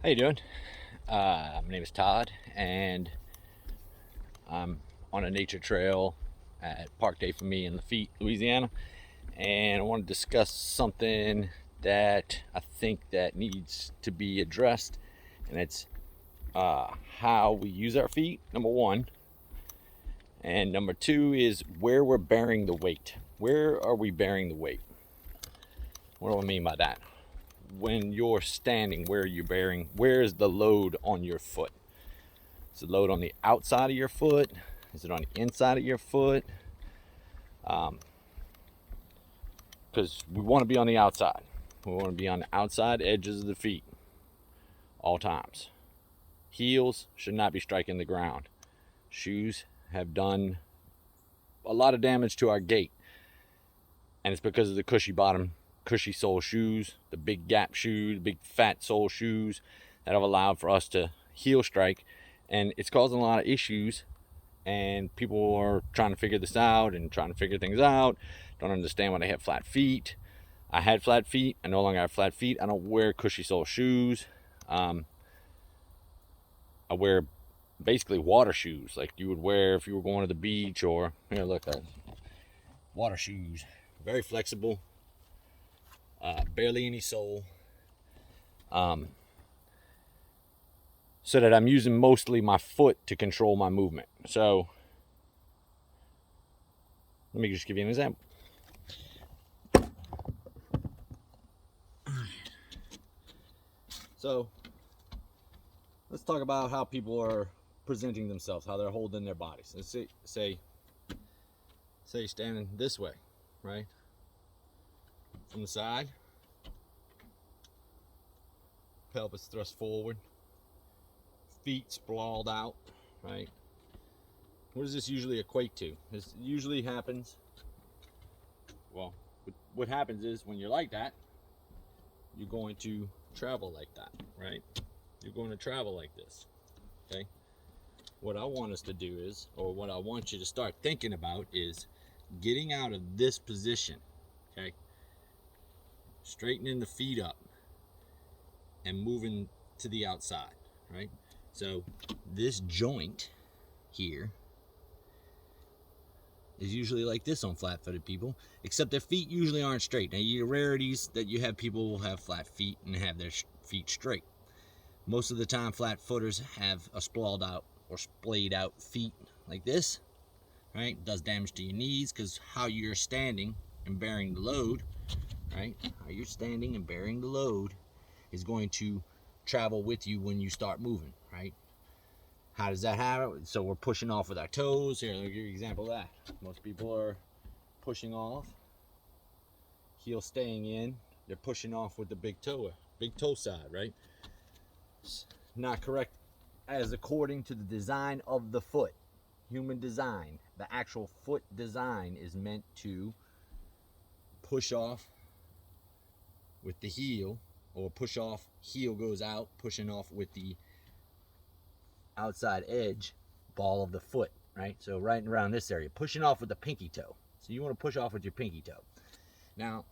How you doing? My name is Todd, and I'm on a nature trail at Park Day for Me in Lafitte, Louisiana, and I want to discuss something that I think that needs to be addressed, and it's how we use our feet. Number one, and number two is where we're bearing the weight. Where are we bearing the weight? What do I mean by that? When you're standing, where are you bearing? Where is the load on your foot? Is it load on the outside of your foot? Is it on the inside of your foot? Because we want to be on the outside. We want to be on the outside edges of the feet all times. Heels should not be striking the ground. Shoes have done a lot of damage to our gait, and it's because of the cushy bottom, cushy sole shoes, the big gap shoes, big fat sole shoes that have allowed for us to heel strike, and it's causing a lot of issues. And people are trying to figure this out and trying to figure things out. Don't understand why they have flat feet. I had flat feet. I no longer have flat feet. I don't wear cushy sole shoes. I wear basically water shoes, like you would wear if you were going to the beach. Or here, look, water shoes. Very flexible. Barely any sole. So that I'm using mostly my foot to control my movement. So let me just give you an example. So let's talk about how people are presenting themselves, how they're holding their bodies. Let's say standing this way, right? From the side, pelvis thrust forward, feet sprawled out, right? What does this usually equate to? This usually happens, well, what happens is when you're like that, you're going to travel like that, right? You're going to travel like this, okay? What I want us to do is, or what I want you to start thinking about is getting out of this position, okay? Straightening the feet up and moving to the outside, right? So this joint here is usually like this on flat-footed people, except their feet usually aren't straight. Now, you rarities that you have people will have flat feet and have their feet straight. Most of the time, flat footers have a sprawled out or splayed out feet like this, right? It does damage to your knees because how you're standing and bearing the load, right? How you're standing and bearing the load is going to travel with you when you start moving, right? How does that happen? So we're pushing off with our toes. Here, let me give you an example of that. Most people are pushing off, heel staying in. They're pushing off with the big toe side, right? It's not correct as according to the design of the foot. Human design, the actual foot design is meant to push off with the heel, or push off, heel goes out, pushing off with the outside edge ball of the foot, right? So right around this area, pushing off with the pinky toe. So you want to push off with your pinky toe. Now,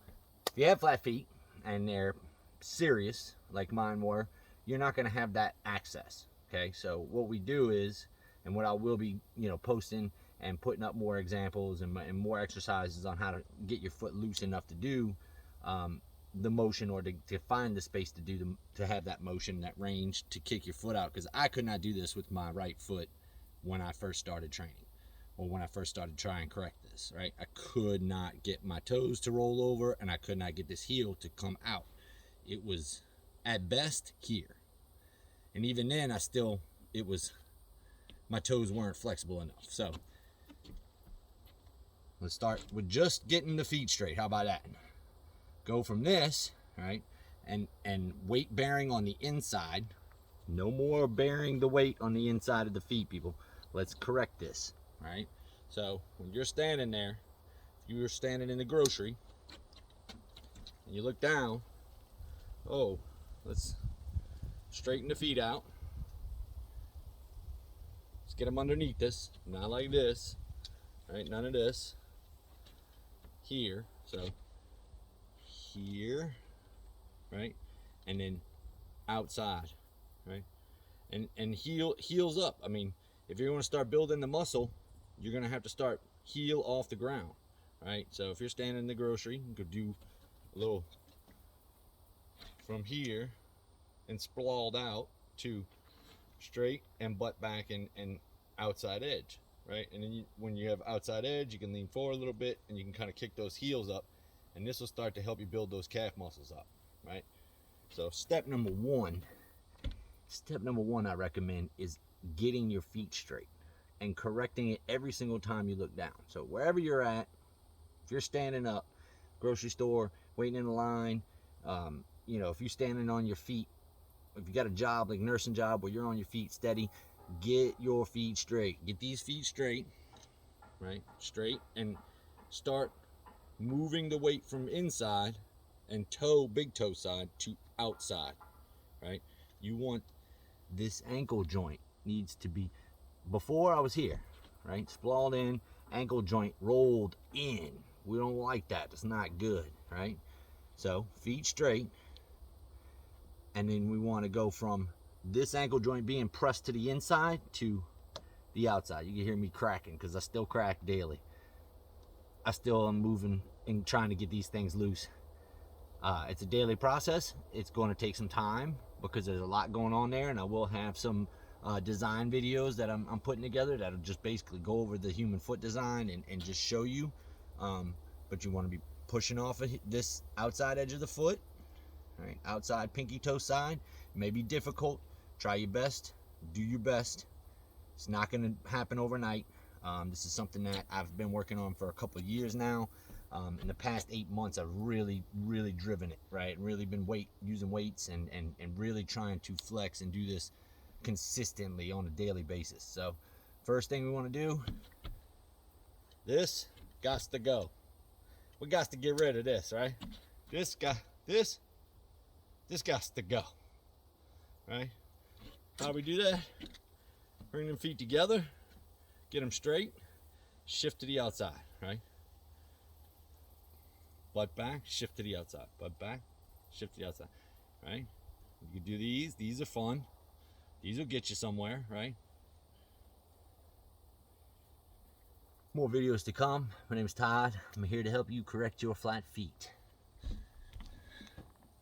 if you have flat feet and they're serious, like mine were, you're not going to have that access, okay? So what we do is, and what I will be, posting and putting up more examples and more exercises on how to get your foot loose enough to do the motion, or to find the space to have that motion, that range to kick your foot out, because I could not do this with my right foot when I first started training, or when I first started trying to correct this, right? I could not get my toes to roll over, and I could not get this heel to come out. It was at best here, and even then my toes weren't flexible enough. So let's start with just getting the feet straight. How about that? Go from this, right, and weight bearing on the inside. No more bearing the weight on the inside of the feet, people. Let's correct this, right? So when you're standing there, if you're standing in the grocery and you look down, let's straighten the feet out. Let's get them underneath this, not like this, right? None of this here. So here, right? And then outside, right? And heels up. I mean, if you're going to start building the muscle, you're going to have to start heel off the ground, right? So if you're standing in the grocery, you could do a little from here and sprawled out to straight and butt back and outside edge, right? And then when you have outside edge, you can lean forward a little bit and you can kind of kick those heels up, and this will start to help you build those calf muscles up, right? So step number one I recommend is getting your feet straight and correcting it every single time you look down. So wherever you're at, if you're standing up, grocery store, waiting in a line, you know, if you're standing on your feet, if you got a job like nursing job where you're on your feet steady, get your feet straight. Get these feet straight, right? Straight, and start moving the weight from inside and big toe side to outside, right? You want this ankle joint needs to be, before I was here, right? Sprawled in, ankle joint rolled in. We don't like that. It's not good, right? So feet straight. And then we want to go from this ankle joint being pressed to the inside to the outside. You can hear me cracking because I still crack daily. I still am moving and trying to get these things loose. It's a daily process. It's going to take some time because there's a lot going on there, and I will have some design videos that I'm putting together that'll just basically go over the human foot design and just show you. But you want to be pushing off of this outside edge of the foot. Right, outside pinky toe side may be difficult. Try your best. Do your best. It's not going to happen overnight. This is something that I've been working on for a couple of years now. In the past 8 months, I've really driven it, right? Really been using weights and really trying to flex and do this consistently on a daily basis. So first thing we want to do, this got to go. We got to get rid of this, right? This got to go, right? How do we do that? Bring them feet together, get them straight, shift to the outside, right? Butt back, shift to the outside. Butt back, shift to the outside, right? You can do these. These are fun. These will get you somewhere, right? More videos to come. My name is Todd. I'm here to help you correct your flat feet.